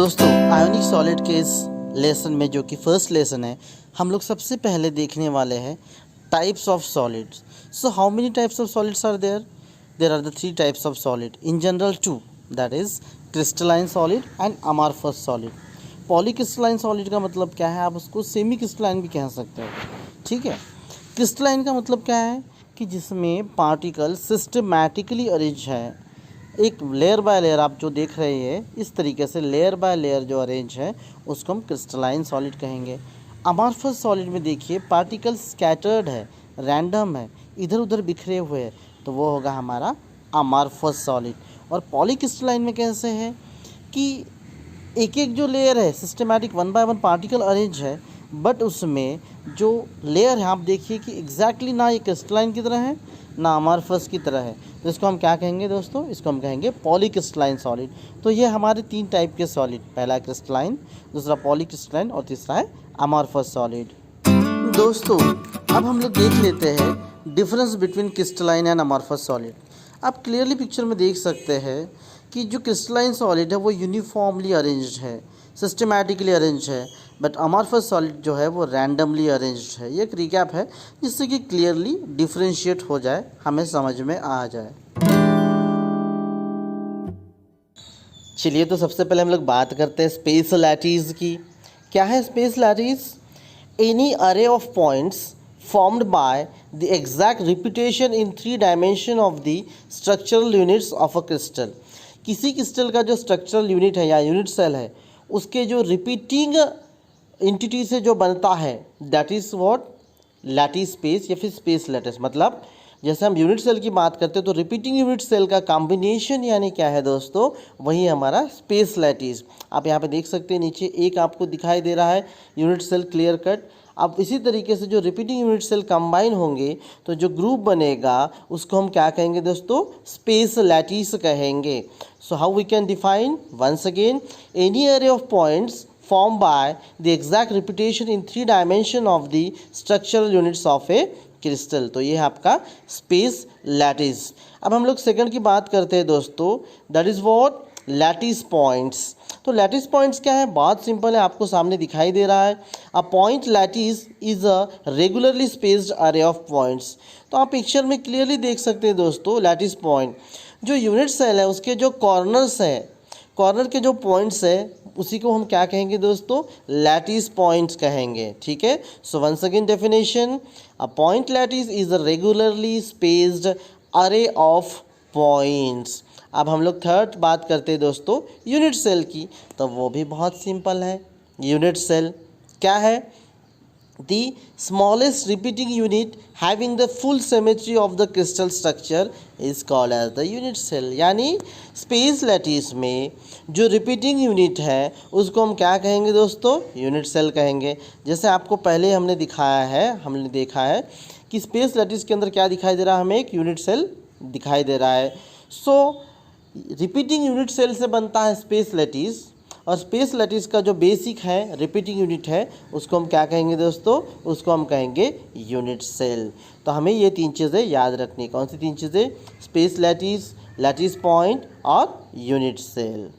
दोस्तों ionic solid के इस लेसन में जो कि फर्स्ट लेसन है, हम लोग सबसे पहले देखने वाले हैं types of solids. So how many types of solids are there? There are the three types of solid, in general two, that is crystalline solid and amorphous solid. Polycrystalline solid का मतलब क्या है? आप उसको सेमी क्रिस्टलाइन भी कह सकते हो, ठीक है। क्रिस्टलाइन का मतलब क्या है कि जिसमें पार्टिकल सिस्टमैटिकली अरेंज है, एक लेयर बाय लेयर आप जो देख रहे हैं इस तरीके से लेयर बाय लेयर जो अरेंज है उसको हम क्रिस्टलाइन सॉलिड कहेंगे। अमॉर्फस सॉलिड में देखिए पार्टिकल स्कैटर्ड है, रैंडम है, इधर उधर बिखरे हुए हैं, तो वो होगा हमारा अमॉर्फस सॉलिड। और पॉलीक्रिस्टलाइन में कैसे है कि एक एक जो लेयर है systematic one by one particle arrange है, बट उसमें जो लेयर है आप देखिए कि एग्जैक्टली ना ये क्रिस्टलाइन की तरह है ना अमॉर्फस की तरह है, तो इसको हम क्या कहेंगे दोस्तों? इसको हम कहेंगे पॉलीक्रिस्टलाइन सॉलिड। तो ये हमारे तीन टाइप के सॉलिड, पहला क्रिस्टलाइन, दूसरा पॉलीक्रिस्टलाइन और तीसरा है अमॉर्फस सॉलिड। दोस्तों अब हम लोग देख लेते हैं difference between crystalline and amorphous solid. आप क्लियरली पिक्चर में देख सकते हैं कि जो क्रिस्टलाइन सॉलिड है वो यूनिफॉर्मली अरेंज्ड है, सिस्टमैटिकली अरेंज है, बट अमॉर्फस सॉलिड जो है वो रैंडमली अरेंज्ड है। ये एक रिकैप है जिससे कि क्लियरली डिफरेंशिएट हो जाए, हमें समझ में आ जाए। चलिए तो सबसे पहले हम लोग बात करते हैं स्पेस लैटिस की। क्या है space lattice? Any array of points formed by the exact repetition in 3 dimension of the structural units of a crystal। किसी क्रिस्टल का जो स्ट्रक्चरल यूनिट है या यूनिट सेल है उसके जो रिपीटिंग एंटिटी से जो बनता है that is what? Lattice space या फिर स्पेस लैटिस। मतलब जैसे हम यूनिट सेल की बात करते हैं तो रिपीटिंग यूनिट सेल का कॉम्बिनेशन यानी क्या है दोस्तों? वही हमारा स्पेस लैटिस। आप यहाँ पे देख सकते हैं नीचे एक आपको दिखाई दे रहा है यूनिट सेल क्लियर कट। अब इसी तरीके से जो रिपीटिंग यूनिट सेल कंबाइन होंगे तो जो ग्रुप बनेगा उसको हम क्या कहेंगे दोस्तों? स्पेस लैटिस कहेंगे। So how we can define? Once again, any array of points formed by the exact repetition in 3 dimension of the structural units of a crystal। तो ये है आपका स्पेस लैटिस। अब हम लोग सेकंड की बात करते हैं दोस्तों, that is what? Lattice points. तो लैटिस पॉइंट्स क्या है? बहुत सिंपल है, आपको सामने दिखाई दे रहा है। अ point lattice is a regularly spaced array of points. तो आप पिक्चर में क्लियरली देख सकते हैं दोस्तों लैटिस पॉइंट, जो यूनिट सेल है उसके जो कॉर्नर्स हैं, कॉर्नर के जो पॉइंट्स है उसी को हम क्या कहेंगे दोस्तों? लैटिस पॉइंट्स कहेंगे, ठीक है। So once again definition, a point lattice is a regularly spaced array of points. अब हम लोग थर्ड बात करते हैं दोस्तों यूनिट सेल की, तो वो भी बहुत सिंपल है। यूनिट सेल क्या है? The smallest repeating unit having the full symmetry of the crystal structure is called as the unit cell। यानी स्पेस लैटिस में जो रिपीटिंग यूनिट है उसको हम क्या कहेंगे दोस्तों? यूनिट सेल कहेंगे। जैसे आपको पहले हमने दिखाया है, हमने देखा है कि स्पेस लैटिस के अंदर क्या दिखाई दे रहा है? हमें एक यूनिट सेल दिखाई दे रहा है। सो रिपीटिंग यूनिट सेल से बनता है स्पेस लैटिस, और स्पेस लैटिस का जो बेसिक है रिपीटिंग यूनिट है उसको हम क्या कहेंगे दोस्तों? उसको हम कहेंगे यूनिट सेल। तो हमें ये तीन चीज़ें याद रखनी। कौन सी तीन चीज़ें? स्पेस लैटिस, लैटिस पॉइंट और यूनिट सेल।